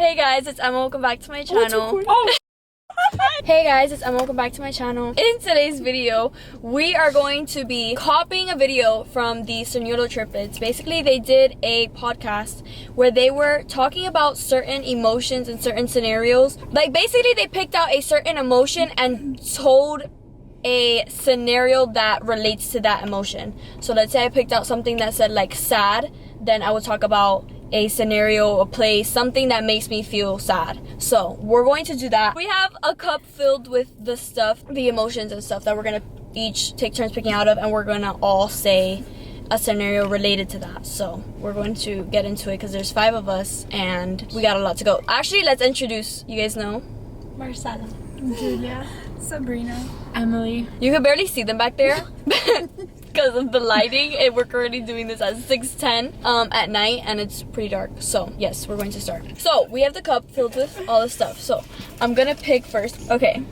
Hey guys, it's Emma. Welcome back to my channel. Hey guys, it's Emma. Welcome back to my channel. In today's video, we are going to be copying a video from the Sony triplets. Basically, they did a podcast where they were talking about certain emotions and certain scenarios. Like, basically, they picked out a certain emotion and told a scenario that relates to that emotion. So let's say I picked out something that said like sad, then I would talk about a scenario, a place, something that makes me feel sad. So we're going to do that. We have a cup filled with the stuff, the emotions and stuff that we're gonna each take turns picking out of, and we're gonna all say a scenario related to that. So we're going to get into it because there's 5 of us and we got a lot to go. Actually, let's introduce. You guys know? Marcela, Julia, Sabrina, Emily. You can barely see them back there because of the lighting, and we're currently doing this at 6:10 at night, and it's pretty dark. So yes, we're going to start. So we have the cup filled with all the stuff. So I'm gonna pick first. Okay.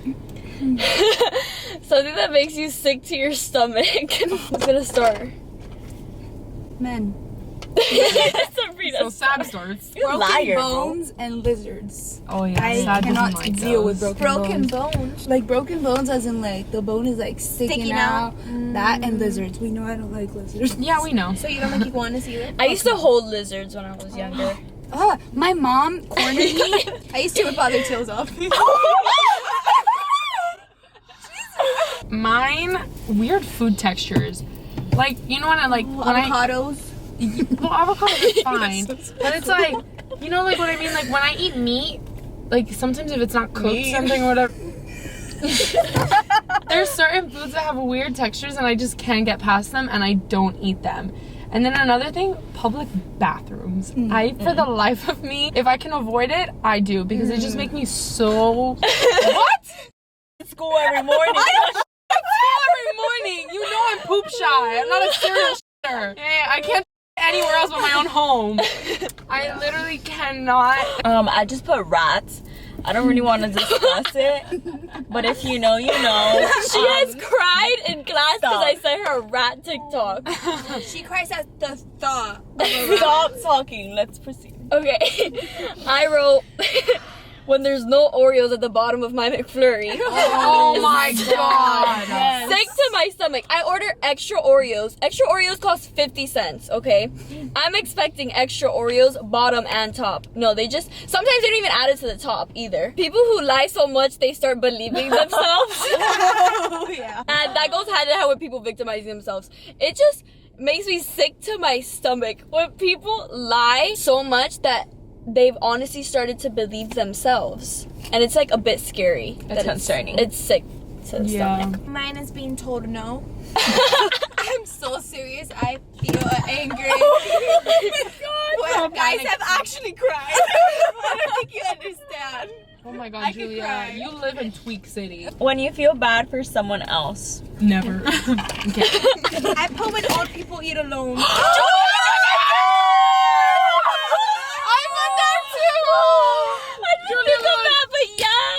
Something that makes you sick to your stomach. I'm gonna start. men, Sabrina, So Sab starts. broken liar, bones, and lizards. Oh yeah, I Sab cannot doesn't like deal those. with broken bones. Like broken bones, as in like the bone is like sticking out. That and lizards. We know I don't like lizards. Yeah, we know. So you don't like iguanas either? I used to hold lizards when I was younger. Oh, my mom cornered me. I used to rip all their tails off. Mine, weird food textures. Like, you know when I like when Avocados. well, avocado is fine, but it's like, you know, like what I mean. Like when I eat meat, like sometimes if it's not cooked, something or whatever. There's certain foods that have weird textures, and I just can't get past them, and I don't eat them. And then another thing, public bathrooms. I, for the life of me, if I can avoid it, I do, because it just makes me so. What? School every morning. Every morning, you know I'm poop shy. I'm not a serial shitter. Yeah, I can't anywhere else but my own home. I literally cannot. I just put rats. I don't really want to discuss it, but if you know, you know. She has cried in class because I sent her a rat TikTok. She cries at the thought. Stop talking. Let's proceed. Okay, I wrote when there's no Oreos at the bottom of my McFlurry. Oh my god. Sick to my stomach. I ordered extra Oreos. Extra Oreos cost 50 cents, okay? I'm expecting extra Oreos, bottom and top. No, they just, sometimes they don't even add it to the top either. People who lie so much, they start believing themselves. Oh, yeah. And that goes hand in hand with people victimizing themselves. It just makes me sick to my stomach when people lie so much that they've honestly started to believe themselves, and it's like a bit scary. It's concerning. It's sick to the stomach. Mine is being told no. I'm so serious. I feel angry. Oh my god! Well, guys have actually cried. I don't think you understand. Oh my god, I could Julia, cry. you live in Tweak City. When you feel bad for someone else. Never. Okay. I put when old people eat alone.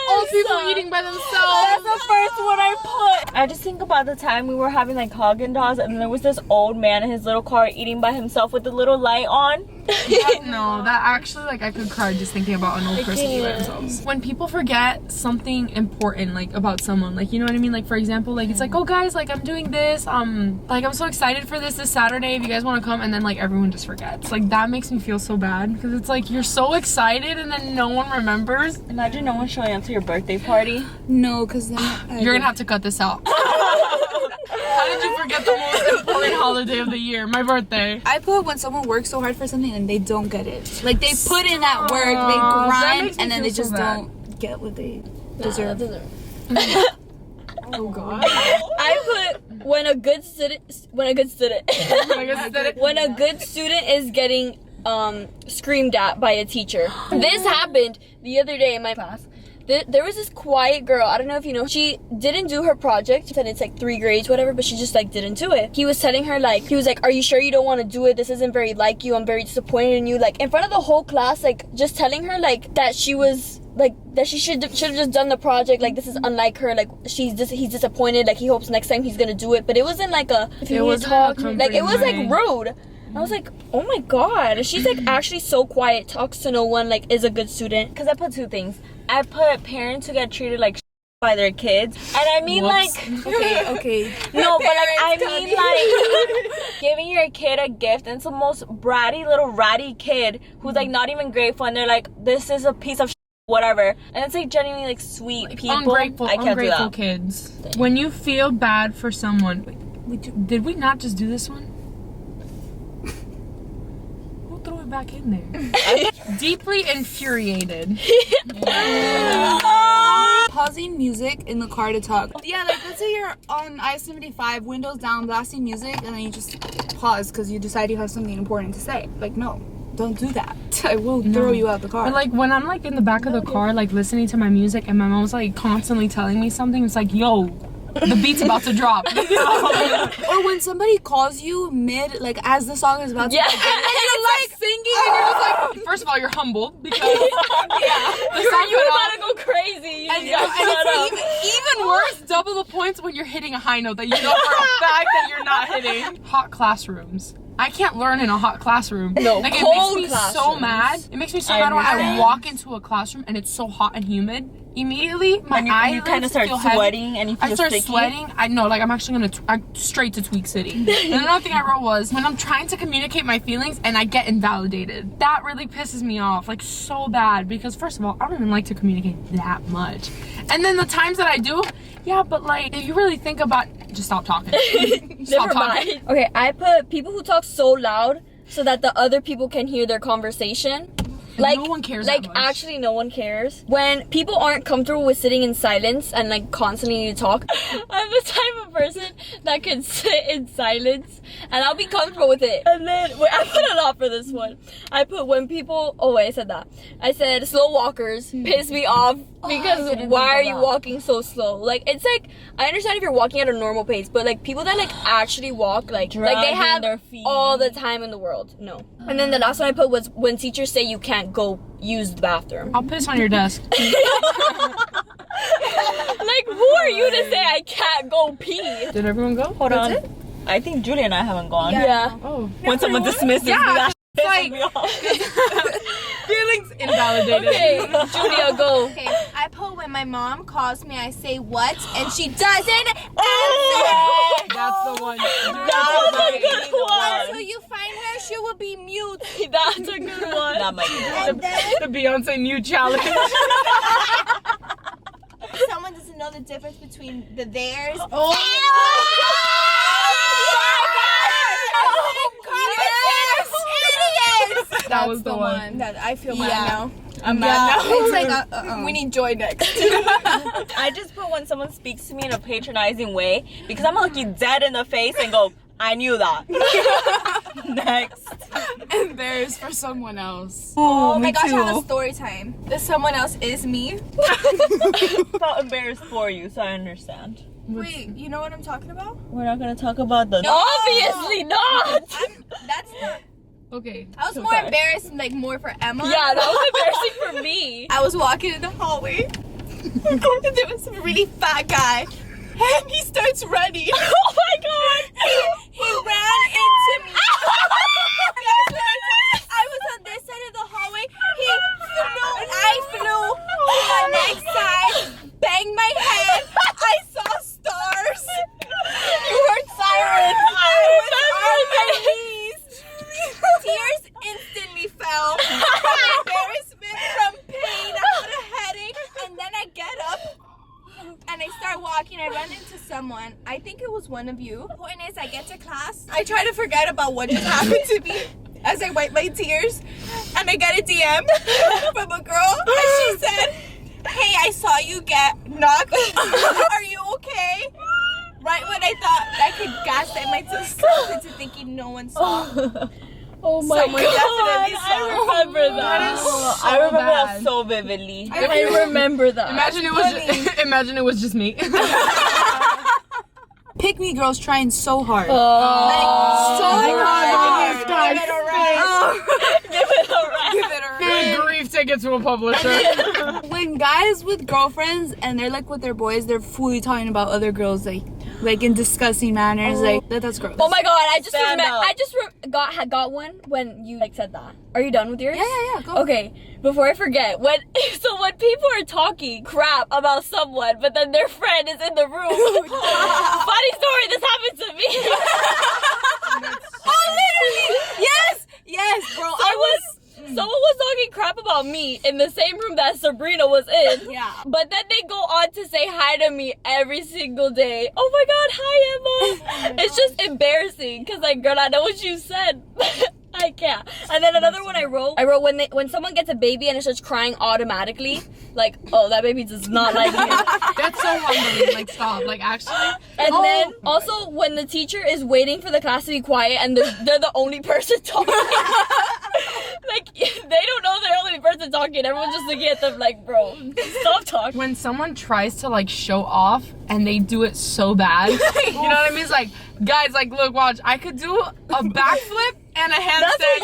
Old people eating by themselves. That's the first one I put. I just think about the time we were having like Haagen-Dazs, and there was this old man in his little car eating by himself with the little light on. No, that actually, like, I could cry just thinking about an old person eating by themselves. When people forget something important, like, about someone, like, you know what I mean? Like, for example, like, it's like, oh, guys, like, I'm doing this, like, I'm so excited for this Saturday, if you guys want to come, and then, like, everyone just forgets. Like, that makes me feel so bad, because it's like, you're so excited, and then no one remembers. Imagine no one showing up to your birthday party. No, because then You're gonna have to cut this out. How did you forget the most important holiday of the year? My birthday. I put when someone works so hard for something and they don't get it. Like they put in that work, they That grind, makes me and then feel they so just bad. don't get what they deserve. Oh god. I put when a good student when a good student is getting screamed at by a teacher. This happened the other day in my class. There was this quiet girl, I don't know if you know, she didn't do her project, and it's like 3 grades, whatever, but she just like didn't do it. He was telling her like, he was like, are you sure you don't want to do it? This isn't very like you, I'm very disappointed in you. Like in front of the whole class, like just telling her like that she was like, that she should have just done the project, like this is unlike her, like he's disappointed, like he hopes next time he's gonna do it. But it wasn't like a, if you need to talk, like it was like rude. I was like, oh my god, she's like actually so quiet, talks to no one, like is a good student. Because I put two things. I put parents who get treated like by their kids, and I mean Whoops. like Okay. no, but like I mean like giving your kid a gift, and it's the most bratty little ratty kid who's like not even grateful, and they're like, this is a piece of whatever, and it's like genuinely like sweet people. Ungrateful, I can't do ungrateful that. kids. When you feel bad for someone, did we not just do this one? Who threw it back in there? Deeply infuriated. Pausing music in the car to talk. Yeah, like let's say you're on I-75, windows down, blasting music, and then you just pause because you decide you have something important to say. Like, no, don't do that. I will throw you out the car. Or like when I'm like in the back of the car, like listening to my music, and my mom's like constantly telling me something, it's like, yo, the beat's about to drop. Or when somebody calls you mid, like as the song is about to begin, and you're like singing, and you're just like, First of all, you're humbled because the song You're cut about off. to go crazy. and It's even worse, double the points when you're hitting a high note that you know for a fact that you're not hitting. Hot classrooms. I can't learn in a hot classroom. No, like it cold makes me so classrooms. mad. It makes me so I mad when I understand. walk into a classroom and it's so hot and humid. Immediately, my And you eyelids kind of start feel heavy. sweating, and you feel I start sticky. sweating. I know, like I'm actually gonna straight to Tweak City. And another thing I wrote was when I'm trying to communicate my feelings and I get invalidated. That really pisses me off, like so bad. Because first of all, I don't even like to communicate that much. And then the times that I do, yeah, but like if you really think about, just stop talking. Stop Never talking. mind. Okay, I put people who talk so loud so that the other people can hear their conversation. Like, no one cares like that much. actually no one cares. When people aren't comfortable with sitting in silence and like constantly need to talk, I'm the type of person that can sit in silence and I'll be comfortable with it. And then, wait, I put a lot for this one. I put when people, oh wait, I said that. I said slow walkers piss me off because why are you walking so slow? Like, it's like, I understand if you're walking at a normal pace, but like people that like actually walk, like they Dragging have their feet. all the time in the world. No. And then the last one I put was when teachers say you can't go use the bathroom. I'll piss on your desk. Like, who are you to say I can't go pee? Did everyone go? Hold on. I think Julie and I haven't gone. Yeah. Oh. When someone dismisses me, that it's pisses like- me off. Feelings invalidated. Okay, Julia, go. okay, I put when my mom calls me, I say what, and she doesn't Oh, That's the one. that was a good until one. you find her, she will be mute. That's a good one. That might be good. The Beyonce mute challenge. Someone doesn't know the difference between the theirs. That was the one. That I feel mad now. I'm mad now. It's like we need joy next. I just put when someone speaks to me in a patronizing way because I'm gonna look you dead in the face and go, I knew that. Next. And there's for someone else. Oh my gosh, I have a story time. The someone else is me. Felt embarrassed for you, so I understand. Wait, you know what I'm talking about? We're not gonna talk about the. Obviously not. That's not. Okay. I was So more sorry. embarrassed, like more for Emma. Yeah, that was embarrassing for me. I was walking in the hallway. And there was a really fat guy. And he starts running. Oh my god. He ran into me. I was on this side of the hallway. I flew to the next side, banged my head. I saw stars. You heard sirens. I was on my knees. Tears instantly fell. From embarrassment, from pain, I had a headache. And then I get up and I start walking. I run into someone. I think it was one of you. The point is, I get to class. I try to forget about what just happened to me as I wipe my tears. And I get a DM from a girl. And she said, hey, I saw you get knocked. Are you okay? Right when I thought I could gaslight myself into thinking no one saw. Oh my Someone definitely god. saw. I remember that. That is so I remember bad. that so vividly. I remember that. Imagine it was just me. Pick me girls trying so hard. Oh. So hard. Give it a rest. Give it a rest. Give it a Good grief, take it to a publisher. When guys with girlfriends and they're like with their boys, they're fully talking about other girls like in disgusting manners. Like that's gross. Oh my god, I just got one when you like said that. Are you done with yours? Yeah. Go. Okay, before I forget, when people are talking crap about someone, but then their friend is in the room. Funny story, this happened to me. Oh, literally. Yes, bro. Someone was talking crap about me in the same room that Sabrina was in. Yeah. But then they go on to say hi to me every single day. Oh my god, hi Emma. It's just embarrassing because like, girl, I know what you said. I can't. And then another one I wrote when someone gets a baby and it starts crying automatically, like, oh, that baby does not like me. That's so humbling. Like, stop. Like, actually. And then also when the teacher is waiting for the class to be quiet and they're the only person talking. Like, they don't know they're the only person talking. Everyone's just looking at them like, bro, stop talking. When someone tries to like show off and they do it so bad, you know what I mean? It's like, guys, like, look, watch, I could do a backflip and a handstand. That's what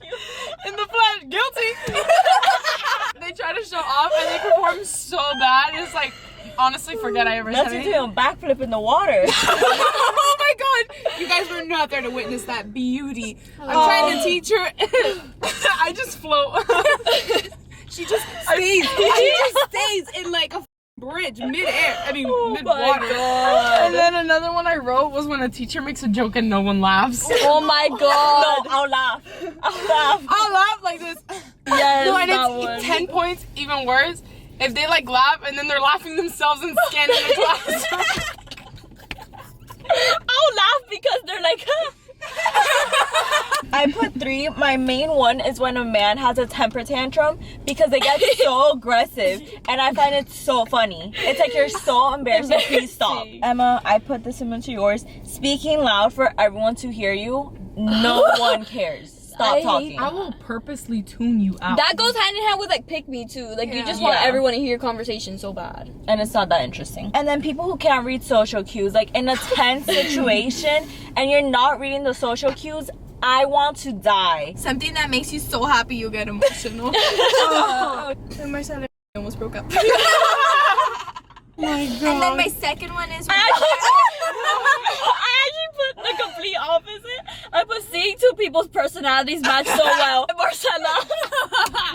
you In the flesh, guilty. They try to show off and they perform so bad. It's like, honestly, forget I ever said That's you anything. doing a backflip in the water. Oh my god, you guys were not there to witness that beauty. I'm trying to teach her. I just float. She just stays. She just stays in like a bridge mid-air. I mean, mid-water. And then another one I wrote was when a teacher makes a joke and no one laughs. Oh my god. No, I'll laugh. I'll laugh like this. Yes, No, and that it's one. 10 points, even worse. If they like laugh and then they're laughing themselves and scanning the class. I'll laugh because they're like, huh. I put 3. My main one is when a man has a temper tantrum because they get so aggressive and I find it so funny. It's like you're so embarrassing. Please stop. Emma, I put this into yours. Speaking loud for everyone to hear you. No one cares. Stop talking. I will purposely tune you out. That goes hand in hand with like pick me too. Like you just want everyone to hear your conversation so bad. And it's not that interesting. And then people who can't read social cues, like in a tense situation and you're not reading the social cues, I want to die. Something that makes you so happy you get emotional. And my son almost broke up. Oh my god. And then my second one is I actually put the complete opposite. I put seeing two people's personalities match so well. Marcella.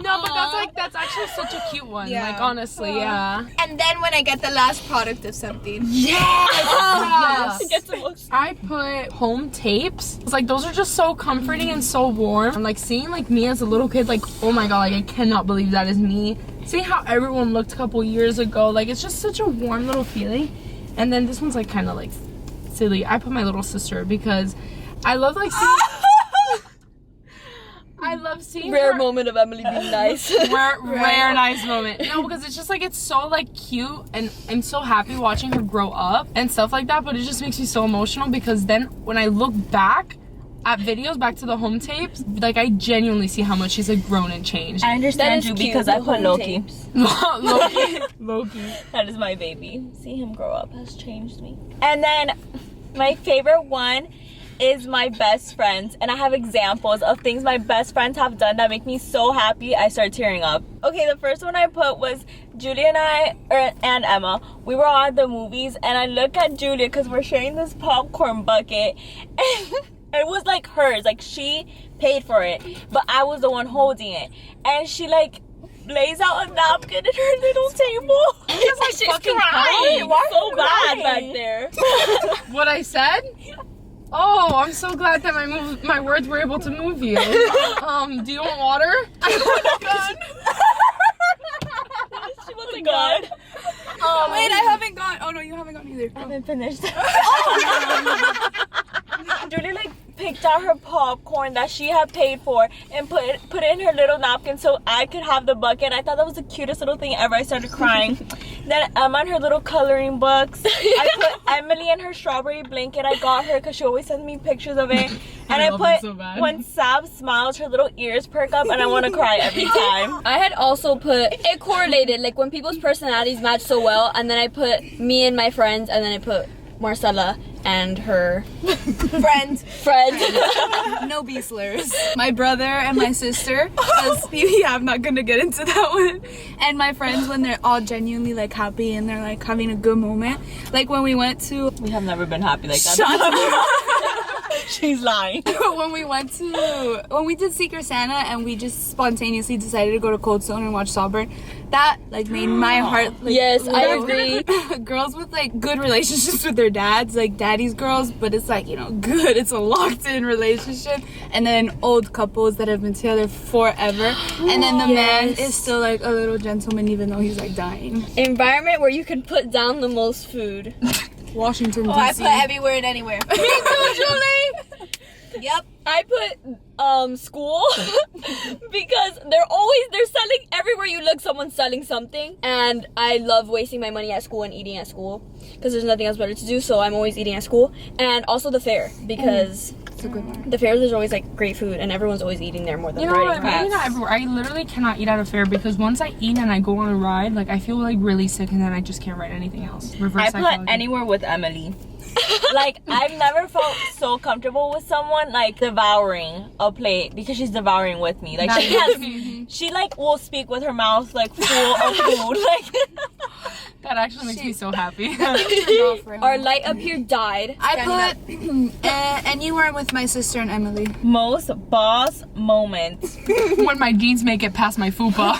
No, but that's actually such a cute one. Yeah. Like, honestly, yeah. And then when I get the last product of something. Yes. It gets emotional. I put home tapes. It's like those are just so comforting and so warm. And like seeing like me as a little kid, like, oh my god, like I cannot believe that is me. Seeing how everyone looked a couple years ago, like it's just such a warm little feeling. And then this one's like kind of like silly. I put my little sister because I love like seeing I love seeing Rare her. moment of Emily being nice. Rare nice moment. No, because it's just like it's so like cute and I'm so happy watching her grow up and stuff like that, but it just makes me so emotional because then when I look back at videos, back to the home tapes, like I genuinely see how much she's like grown and changed. I understand That you is cute, because the I put home Loki. tapes. Loki. That is my baby. See him grow up has changed me. And then my favorite one is my best friends, and I have examples of things my best friends have done that make me so happy I start tearing up. Okay, the first one I put was Julia and I, and Emma, we were at the movies and I look at Julia because we're sharing this popcorn bucket and it was like hers, like she paid for it, but I was the one holding it, and she like lays out a napkin at her little table. It's like she's fucking crying. crying. So bad Crying. back there. What I said? Oh, I'm so glad that my words were able to move you. Do you want water? She wants a gun. Wait, I haven't gone. Oh no, you haven't gone either. I haven't finished. Julie like picked out her popcorn that she had paid for and put it in her little napkin so I could have the bucket. I thought that was the cutest little thing ever. I started crying. Then Emma and her little coloring books. I put Emily in her strawberry blanket. I got her because she always sends me pictures of it. And I love it put so bad. when Sab smiles, her little ears perk up and I want to cry every time. I had also put it correlated, like when people's personalities match so well, and then I put me and my friends, and then I put Marcella and her Friend. friend. No B slurs. My brother and my sister. 'Cause, yeah, I'm not gonna get into that one. And my friends when they're all genuinely like happy and they're like having a good moment. Like when we went to. We have never been happy like that. Shut up. She's lying. when we did Secret Santa and we just spontaneously decided to go to Cold Stone and watch Saltburn, that like made my heart like, Yes, I love. agree. Girls with like good relationships with their dads, like daddy's girls, but it's like, you know, good, it's a locked in relationship, and then old couples that have been together forever, and then the man is still like a little gentleman even though he's like dying. Environment where you can put down the most food. Washington, D.C. I put everywhere and anywhere. Me too, Julie. Yep. I put school because they're selling everywhere you look, someone's selling something, and I love wasting my money at school and eating at school because there's nothing else better to do, so I'm always eating at school. And also the fair, because It's a good one. the fairs, there's always like great food and everyone's always eating there more than You know riding what? Maybe rides. not everywhere. I literally cannot eat at a fair because once I eat and I go on a ride, like I feel like really sick and then I just can't ride anything else. Reverse I psychology. put anywhere with Emily. Like, I've never felt so comfortable with someone like devouring a plate because she's devouring with me. Like she like will speak with her mouth like full of food. Like That actually makes me so happy. Our light up here died. I put anywhere with my sister and Emily. most boss moments. When my jeans make it past my fupa.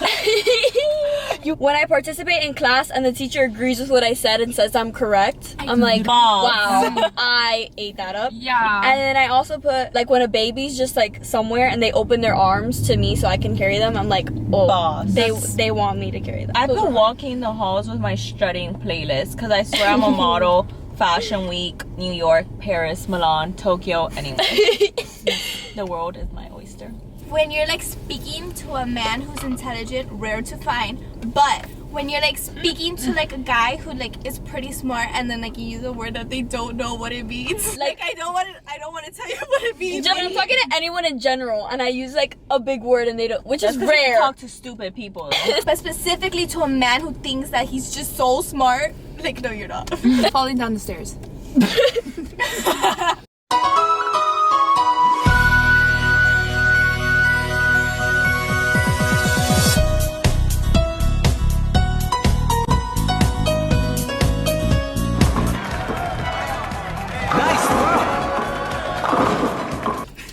When I participate in class and the teacher agrees with what I said and says I'm correct, I'm like, Balls. wow, I ate that up. Yeah. And then I also put, like, when a baby's just, like, somewhere and they open their arms to me so I can carry them, I'm like, oh, Boss. they want me to carry them. I Those put are- walking the halls with my strutting playlist because I swear I'm a model. Fashion Week, New York, Paris, Milan, Tokyo, anywhere. The world is my oyster. When you're like speaking to a man who's intelligent, rare to find, but when you're like speaking to like a guy who like is pretty smart and then like you use a word that they don't know what it means. Like I don't want to tell you what it means. Just, I'm talking to anyone in general, and I use, like, a big word and they don't, which That's is 'cause you rare. talk to stupid people. Though. But specifically to a man who thinks that he's just so smart. Like, no, you're not. Falling down the stairs.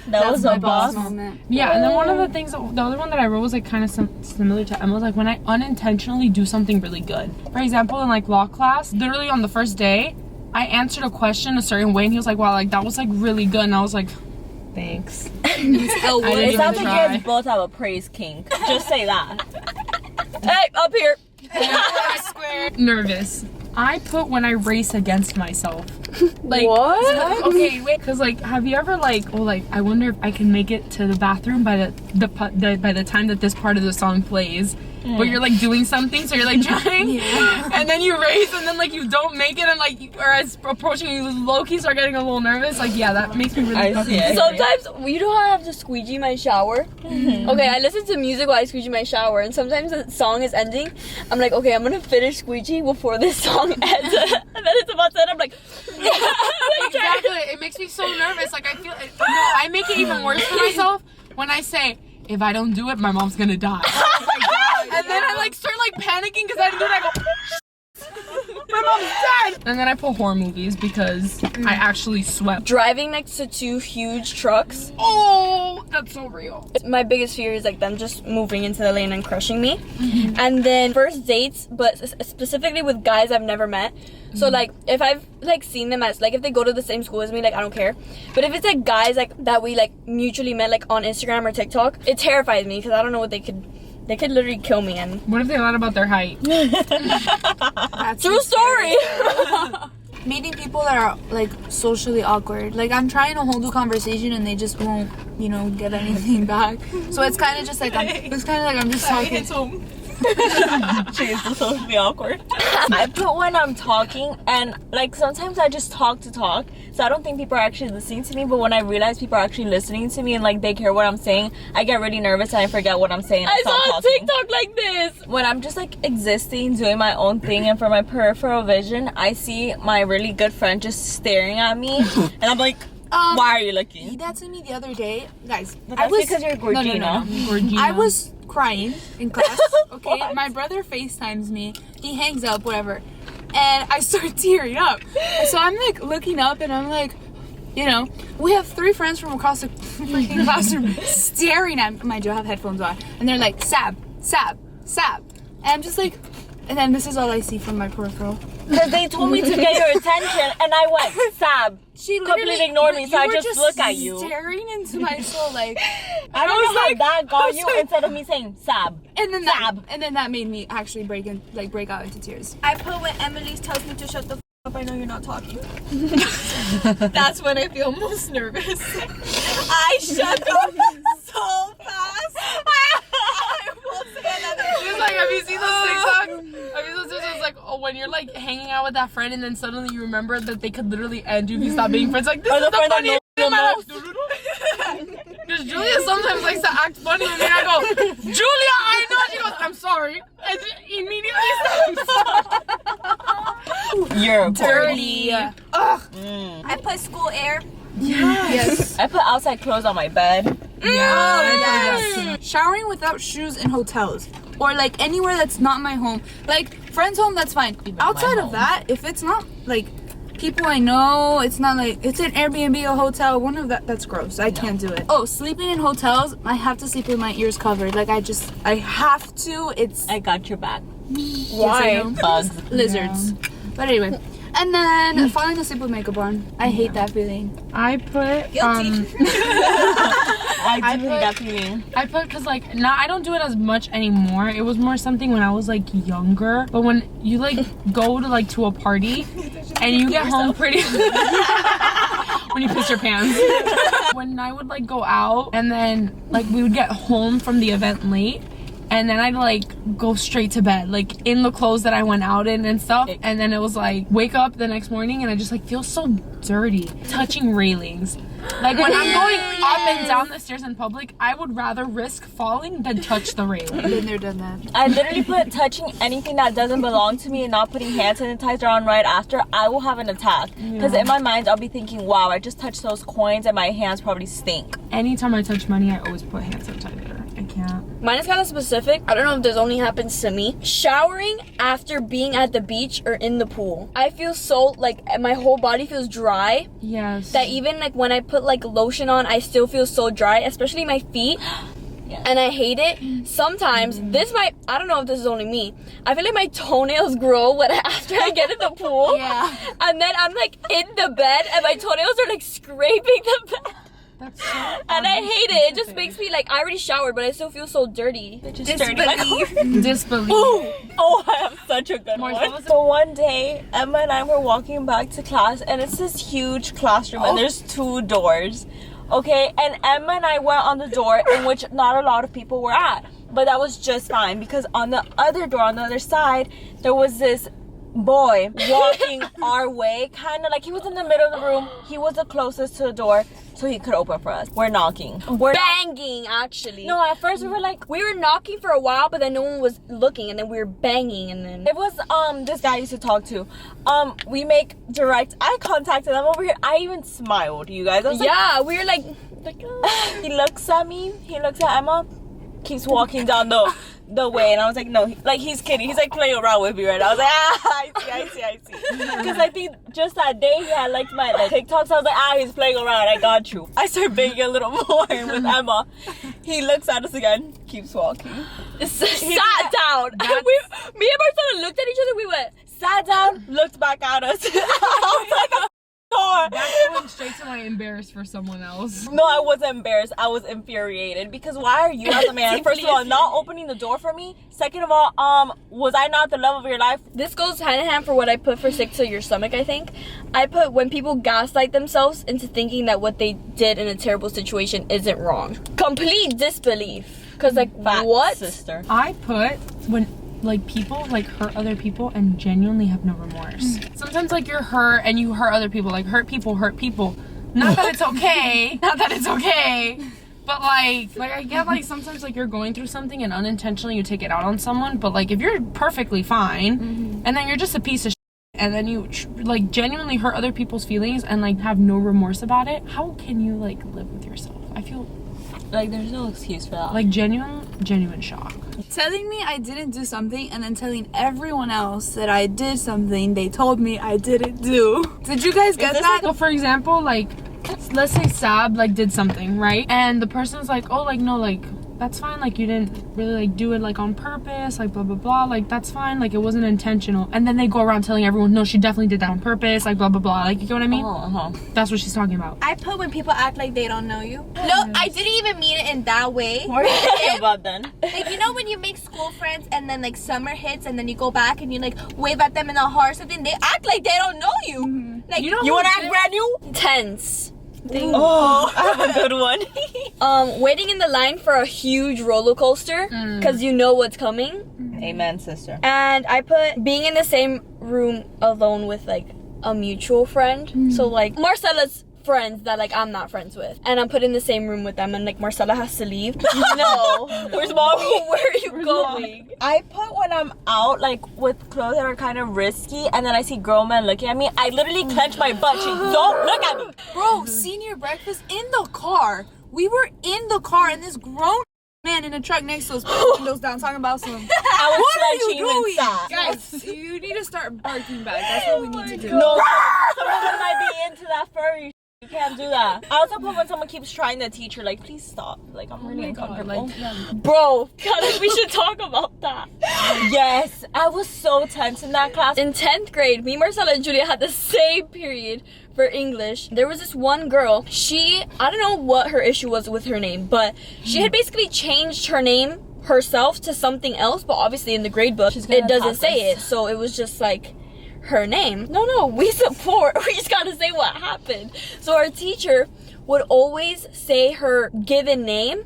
That was a boss. moment. Yeah, and then one of the things, the other one that I wrote was like kind of similar to Emma, was like when I unintentionally do something really good. For example, in like law class, literally on the first day, I answered a question a certain way and he was like, wow, like that was like really good. And I was like, thanks. It sounds like you try. guys both have a praise kink. Just say that. Hey, up here. Nervous. I put when I race against myself. Like, What? Okay, wait, because like, have you ever like, oh, like, I wonder if I can make it to the bathroom by the time that this part of the song plays. But you're like doing something, so you're like trying, and then you race, and then like you don't make it, and like, or as approaching, you low-key start getting a little nervous. Like, yeah, that makes me really I fucking see it. angry. Sometimes, you know how I have to squeegee my shower? Okay, I listen to music while I squeegee my shower, and sometimes the song is ending. I'm like, okay, I'm gonna finish squeegee before this song ends. And then it's about to end, I'm like, Exactly, it makes me so nervous. Like, I feel, no, I make it even worse for myself when I say, if I don't do it, my mom's gonna die. And then I like start like panicking because I didn't do it. I go, my mom's dead. And then I put horror movies because I actually swept. driving next to two huge trucks. Oh, that's so real. My biggest fear is like them just moving into the lane and crushing me. And then first dates, but specifically with guys I've never met. So like if I've like seen them as like if they go to the same school as me, like I don't care. But if it's like guys like that we like mutually met like on Instagram or TikTok, it terrifies me because I don't know what they could literally kill me. And What if they lied about their height? That's true story. Meeting people that are like socially awkward. Like I'm trying to hold a conversation and they just won't, you know, get anything back. So it's kind of just like I'm just talking. She's supposed to be awkward. I put when I'm talking and like sometimes I just talk to talk. Sometimes so I don't think people are actually listening to me. But when I realize people are actually listening to me and like they care what I'm saying, I get really nervous and I forget what I'm saying. I saw a TikTok like this. When I'm just like existing, doing my own thing, and for my peripheral vision, I see my really good friend just staring at me, and I'm like, why are you looking? He did to me the other day, guys. That's because you're Gorgina. Gorgina. I was crying in class. Okay, my brother FaceTimes me. He hangs up, whatever, and I start tearing up. So I'm like looking up, and I'm like, you know, we have 3 friends from across the freaking classroom staring at me. Mind you, I have headphones on, and they're like, Sab, Sab, Sab, and I'm just like, and then this is all I see from my peripheral. Because they told me to get your attention, and I went, Sab. She completely ignored me, so I just look at you. Staring into my soul, like I don't know how that got you instead of me saying Sab. And then that made me actually break out into tears. I put when Emily tells me to shut the up. I know you're not talking. That's when I feel most nervous. I shut up so fast. I will say another. It's like, have you seen those TikToks? Have you seen those TikToks like, oh, when you're like hanging out with that friend and then suddenly you remember that they could literally end you if you stop being friends? Like, this is the funniest thing in my life. Because Julia sometimes likes to act funny and then I go, Julia, I know. She goes, I'm sorry. And immediately stops. You're dirty. Ugh. I put school air. Yes. I put outside clothes on my bed. Yeah. Showering without shoes in hotels or like anywhere that's not my home. Like friend's home, that's fine. Outside of that, if it's not like people I know, it's not like it's an Airbnb or hotel, one of that's gross. I can't do it. Oh, sleeping in hotels, I have to sleep with my ears covered. Like I have to. I got your back. Why? Bugs. Lizards. But anyway. And then falling asleep with makeup on. I hate that feeling. I put I do hate that feeling. I put because like now I don't do it as much anymore. It was more something when I was like younger. But when you like go to like to a party and you get home pretty when you piss your pants. When I would like go out and then like we would get home from the event late. And then I'd like go straight to bed, like in the clothes that I went out in and stuff. And then it was like wake up the next morning and I just like feel so dirty touching railings. Like when I'm going up and down the stairs in public, I would rather risk falling than touch the railing. Been there, done that. I literally put touching anything that doesn't belong to me and not putting hand sanitizer on right after, I will have an attack. Because in my mind, I'll be thinking, wow, I just touched those coins and my hands probably stink. Anytime I touch money, I always put hand sanitizer. I can't. Mine is kind of specific. I don't know if this only happens to me. Showering after being at the beach or in the pool. I feel so, like, my whole body feels dry. Yes. That even, like, when I put, like, lotion on, I still feel so dry, especially my feet. Yeah. And I hate it. Sometimes, I don't know if this is only me. I feel like my toenails grow after I get in the pool. Yeah. And then I'm, like, in the bed, and my toenails are, like, scraping the bed. That's so and I hate it. It just makes me like, I already showered, but I still feel so dirty. Disbelief. Disbelief. Oh, I have such a good one. So one day, Emma and I were walking back to class, and it's this huge classroom, and there's 2 doors. Okay, and Emma and I went on the door in which not a lot of people were at. But that was just fine, because on the other door, on the other side, there was this boy walking our way, kind of like he was in the middle of the room. He was the closest to the door, so he could open for us. We're knocking. We're banging, actually. No, at first we were knocking for a while, but then no one was looking, and then we were banging, and then it was this guy I used to talk to. We make direct eye contact, and I'm over here. I even smiled, you guys. I was we were like he looks at me. He looks at Emma. Keeps walking down the way, and I was like, no, he's kidding. He's like playing around with me right now. I was like, I see. Because I think just that day he had liked my TikToks. So I was like, he's playing around. I got you. I start banging a little more with Emma. He looks at us again, keeps walking. Sat down. Me and my son looked at each other. We went, sat down, looked back at us. I was like, that went straight to my embarrassed for someone else. No, I wasn't embarrassed. I was infuriated, because why are you as a man, first of all, not opening the door for me? Second of all, was I not the love of your life? This goes hand in hand for what I put for sick to your stomach, I think. I put when people gaslight themselves into thinking that what they did in a terrible situation isn't wrong. Complete disbelief. Because like, Fact, what? Sister. I put when like people like hurt other people and genuinely have no remorse. Sometimes like you're hurt and you hurt other people. Like hurt people. Not that it's okay. Not that it's okay. But like I get like sometimes like you're going through something and unintentionally you take it out on someone. But like if you're perfectly fine and then you're just a piece of shit and then you like genuinely hurt other people's feelings and like have no remorse about it, how can you like live with yourself? I feel like there's no excuse for that. Like genuine shock. Telling me I didn't do something and then telling everyone else that I did something they told me I didn't do. Did you guys get that? So for example, like let's say Sab like did something, right? And the person's like, oh, like no, like that's fine, like you didn't really like do it like on purpose, like blah blah blah, like that's fine, like it wasn't intentional. And then they go around telling everyone, no, she definitely did that on purpose, like blah blah blah, like you know what I mean? That's what she's talking about. I put when people act like they don't know you. No, I didn't even mean it in that way. What are you talking about then? Like, you know when you make school friends and then like summer hits and then you go back and you like wave at them in the heart or something, they act like they don't know you. Like, You know You want to act brand new? Tense. Oh, I have a good one. Waiting in the line for a huge roller coaster because you know what's coming. Amen, sister. And I put being in the same room alone with like a mutual friend. So like Marcella's friends that like I'm not friends with, and I'm put in the same room with them, and like Marcella has to leave. No, Where's mommy? Where are you going? I put when I'm out, like with clothes that are kind of risky, and then I see grown men looking at me, I literally clench my butt cheek. Don't look at me. bro, senior breakfast in the car. We were in the car and this grown man in a truck next to us put windows down talking about some. I was What are you clenching doing? inside. Guys, you need to start barking back. That's what we need to do. No, some of them might be into that furry. You can't do that. I also put when someone keeps trying to teach her, like, please stop. Like, I'm really uncomfortable. Bro, God, we should talk about that. Yes, I was so tense in that class. In 10th grade, me, Marcella, and Julia had the same period for English. There was this one girl, I don't know what her issue was with her name, but she had basically changed her name herself to something else, but obviously in the grade book, it doesn't say it, so it was just like her name. No, we support. We just gotta say what happened. So our teacher would always say her given name,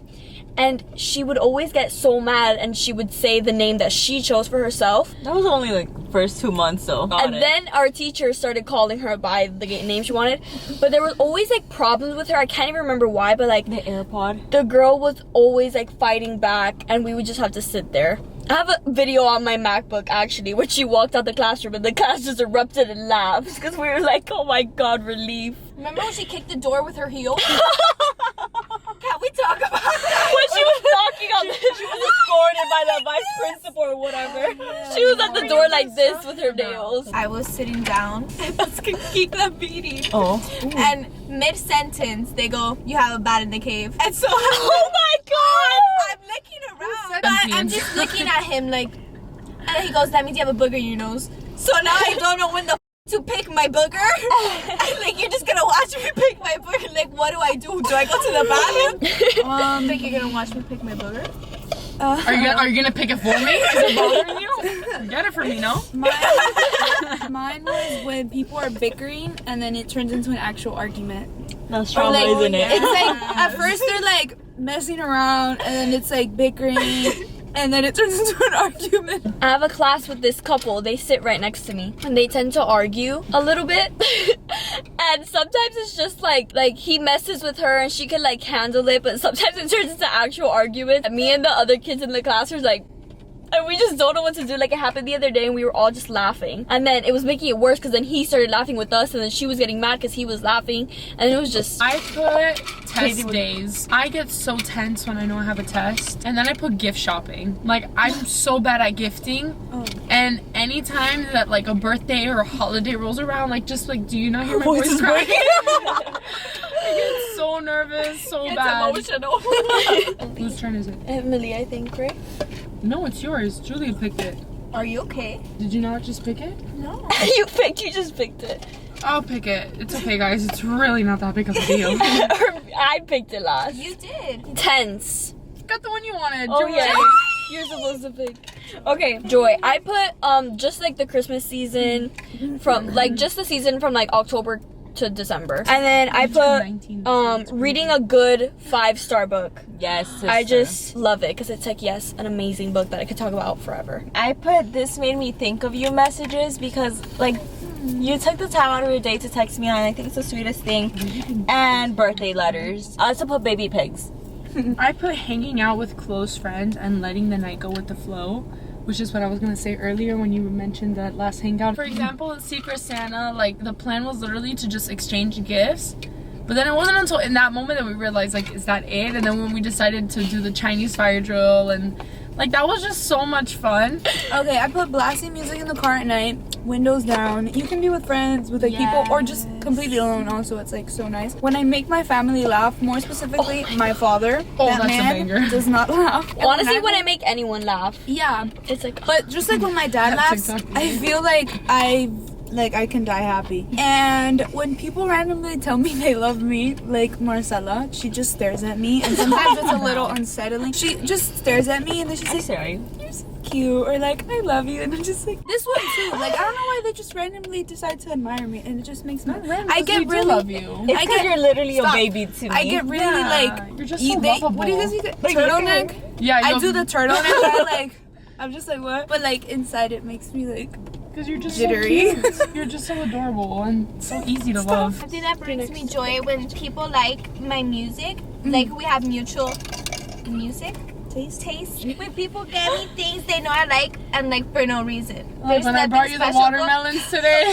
and she would always get so mad, and she would say the name that she chose for herself. That was only like first 2 months though. Then our teacher started calling her by the name she wanted, but there was always like problems with her. I can't even remember why, but like the AirPod. the girl was always like fighting back, and we would just have to sit there. I have a video on my MacBook actually when she walked out the classroom and the class just erupted in laughs because we were like, oh my god, relief. Remember when she kicked the door with her heel? Can we talk about that? When she was knocking on She was escorted by the vice principal or whatever. she was at the door like this with her nails. I was sitting down. Let's keep that beating. Oh. And mid-sentence, they go, you have a bat in the cave. And so, Oh my god! I'm looking around. But I'm just looking at him like, and he goes, that means you have a booger in your nose. So now I don't know when to pick my booger. And like, you're just gonna watch me pick my booger. Like, what do I do? Do I go to the bathroom? Think you're gonna watch me pick my booger? Are you gonna pick it for me? Is it bothering you? Get it for me, no? Mine was when people are bickering and then it turns into an actual argument. That's trauma, isn't it? It's like, at first they're like messing around and then it's like bickering and then it turns into an argument. I have a class with this couple. They sit right next to me and they tend to argue a little bit. And sometimes it's just like he messes with her and she can like handle it, but sometimes it turns into actual argument. And me and the other kids in the class are like, and we just don't know what to do. Like, it happened the other day and we were all just laughing, and then it was making it worse because then he started laughing with us, and then she was getting mad because he was laughing, and it was just... I put test days. I get so tense when I know I have a test, and then I put gift shopping. Like, I'm so bad at gifting, and anytime that like a birthday or a holiday rolls around, like, just like, do you not hear my voice cracking? I get so nervous, so bad. emotional. Whose turn is it? Emily, I think, right? No, it's yours. Julia picked it. Are you okay? Did you not just pick it? No. You just picked it. I'll pick it. It's okay, guys. It's really not that big of a deal. I picked it last. You did. Tense. Got the one you wanted. Oh Joy. yeah, you're supposed to pick. Okay, Joy. I put just like the Christmas season from like just the season from like October to December. And then I put reading a good 5-star book. Yes, sister. I just love it because it's like, yes, an amazing book that I could talk about forever. I put this made me think of you messages because like you took the time out of your day to text me, and I think it's the sweetest thing. And birthday letters. I also put baby pigs. I put hanging out with close friends and letting the night go with the flow, which is what I was gonna say earlier when you mentioned that last hangout. For example, in Secret Santa, like the plan was literally to just exchange gifts. But then it wasn't until in that moment that we realized, like, is that it? And then when we decided to do the Chinese fire drill, and like that was just so much fun. Okay, I put blasting music in the car at night, windows down. You can be with friends, with like people, or just completely alone. Also, it's like so nice. When I make my family laugh, more specifically, my father. That that's man a banger. does not laugh. And Honestly, when I make anyone laugh, yeah, it's like, but just like when my dad laughs, I feel like I can die happy. And when people randomly tell me they love me, like Marcella, she just stares at me, and sometimes it's a little unsettling. She just stares at me and then she says, Sorry. "You're so cute," or like, "I love you," and I'm just like, this one too. Like, I don't know why they just randomly decide to admire me, and it just makes me. I get really love you. It's because you're literally a baby to me. I get really like. You're just so lovable. What do you guys think? Turtleneck. Yeah, I do the turtleneck. I'm just like, what? But like inside, it makes me like. Because you're just jittery. so cute. You're just so adorable and so easy to love. I think that brings me joy when people like my music. Like we have mutual music taste. When people get me things they know I like and like for no reason. Like when I brought you the watermelons today.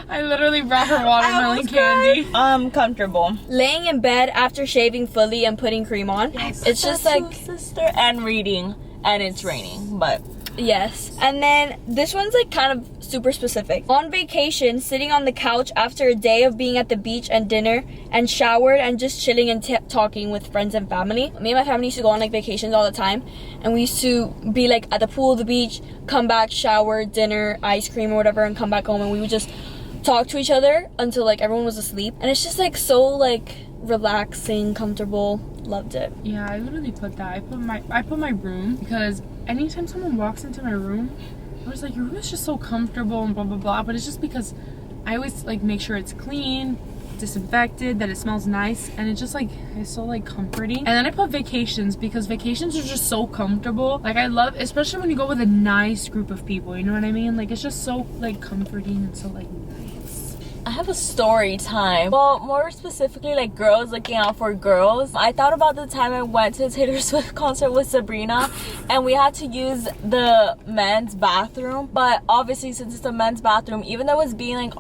I literally brought her watermelon candy. Comfortable. laying in bed after shaving fully and putting cream on. Yes. It's just like, sister, and reading, and it's raining, but yes. And then this one's like kind of super specific. On vacation, sitting on the couch after a day of being at the beach and dinner and showered and just chilling and talking with friends and family. Me and my family used to go on like vacations all the time, and we used to be like at the pool, the beach, come back, shower, dinner, ice cream or whatever, and come back home, and we would just talk to each other until like everyone was asleep. And it's just like so like relaxing, comfortable. Loved it. Yeah, I literally put that. I put my room because anytime someone walks into my room, I was like, your room is just so comfortable and blah blah blah. But it's just because I always like make sure it's clean, disinfected, that it smells nice, and it just like is so like comforting. And then I put vacations because vacations are just so comfortable. Like I love, especially when you go with a nice group of people, you know what I mean? Like it's just so like comforting and so like nice. I have a story time. Well, more specifically, like girls looking out for girls. I thought about the time I went to a Taylor Swift concert with Sabrina, and we had to use the men's bathroom. But obviously, since it's a men's bathroom, even though it was being like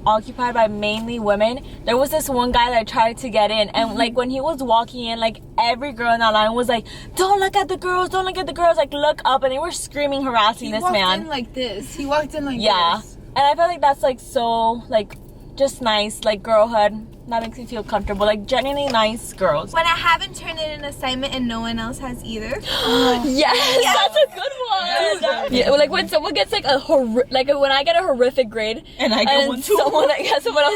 occupied by mainly women, there was this one guy that tried to get in, and like when he was walking in, like every girl in that line was like, "Don't look at the girls! Don't look at the girls!" Like look up, and they were screaming, harassing this man. He walked in like this. He walked in like yeah, this. and I feel like that's like so like just nice, like girlhood. That makes me feel comfortable, like genuinely nice girls. When I haven't turned in an assignment and no one else has either. Yes, that's a good one. Yeah, like when someone gets like like when I get a horrific grade And I get one too. someone else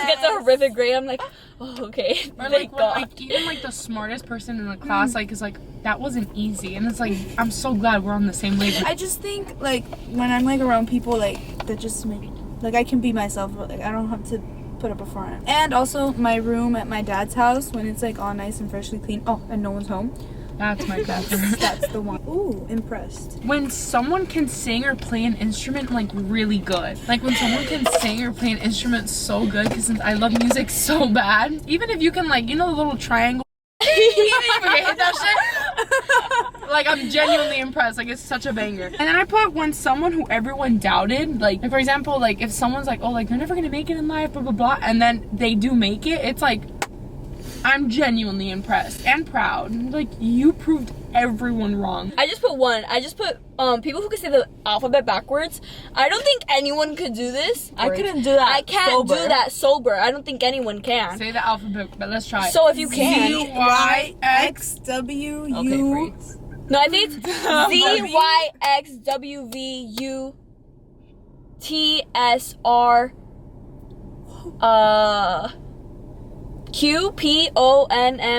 gets a horrific grade, I'm like, oh, okay. Or Thank like when, God. like even like the smartest person in the class like is like, that wasn't easy, and it's like I'm so glad we're on the same wavelength. I just think like when I'm like around people like that just make like I can be myself, but like I don't have to put up a front. And also my room at my dad's house when it's like all nice and freshly clean. Oh, and no one's home. That's my bedroom. That's the one. Ooh, impressed. When someone can sing or play an instrument like really good, like when someone can sing or play an instrument so good, because since I love music so bad, even if you can like, you know, the little triangle you didn't even hit that shit. Like I'm genuinely impressed. Like it's such a banger. And then I put when someone who everyone doubted, like for example, like if someone's like, oh, like you're never gonna make it in life, blah blah blah, and then they do make it, it's like I'm genuinely impressed and proud. Like you proved everyone wrong. I just put one. I just put people who can say the alphabet backwards. I don't think anyone could do this. I couldn't do that. I can't do that sober. I don't think anyone can. Say the alphabet, but let's try it. So if you can. ZYXWU. Okay, No, I think it's ZYXWVU TSR QPONML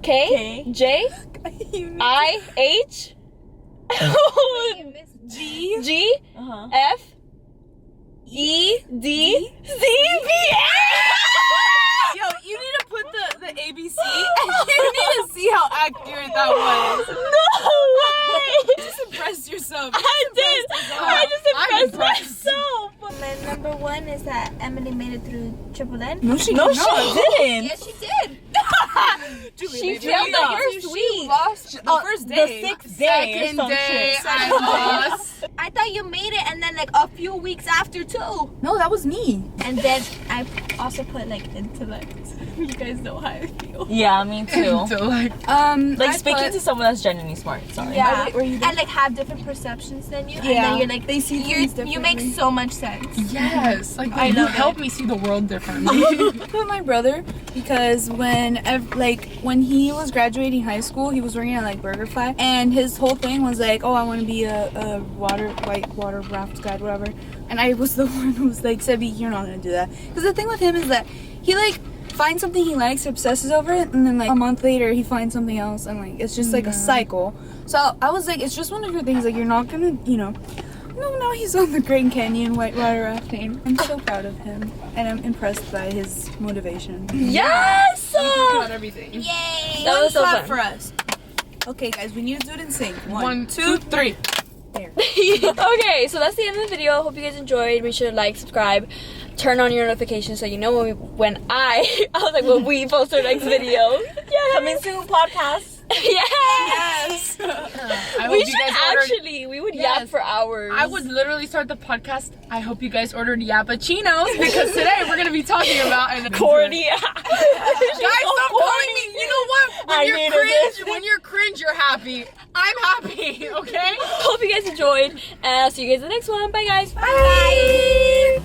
K J I H G F Yo, you need to put the ABC and you need to see how accurate that was. No way! You just impressed yourself. I did. I just impressed myself. My number one is that Emily made it through Triple N. No, she No, she didn't. Yes, she did. She failed the first She week. lost the first day. The 6th day. or Second some day, shit. I lost. I thought you made it, and then like a few weeks after too. No, that was me. And then I also put like intellect. You guys know how I feel. Yeah, me too. So like, Like I speaking put- to someone that's genuinely smart. Sorry. Yeah, Oh, wait, were you and like have different perceptions than you. And Yeah. then you're like They see things you make differently. so much sense. yes, like I you love help it. me see the world differently. With my brother, because when he was graduating high school, he was working at like BurgerFi, and his whole thing was like, oh, I want to be a white water raft guide, whatever. And I was the one who was like, Sebi, you're not gonna do that. Because the thing with him is that he like finds something he likes, obsesses over it, and then like a month later he finds something else, and like it's just like a cycle. So I was like, it's just one of your things, like you're not gonna, No, now he's on the Grand Canyon whitewater rafting. I'm so proud of him, and I'm impressed by his motivation. Yes! About everything. Yay! That was so Clap fun. for us. Okay, guys, we need to do it in sync. 1, 2, 3. Okay, so that's the end of the video. Hope you guys enjoyed. Make sure to like, subscribe, turn on your notifications so you know when we post our next video. Yeah. Coming soon podcast. Yes. I hope We you should guys ordered. actually. We would yap Yes. for hours. I would literally start the podcast. I hope you guys ordered yappuccinos because today we're gonna be talking about Corny. Guys, stop calling me. You know what? I needed this. When you're cringe, you're happy. I'm happy. Okay. Hope you guys enjoyed. And I'll see you guys in the next one. Bye, guys. Bye.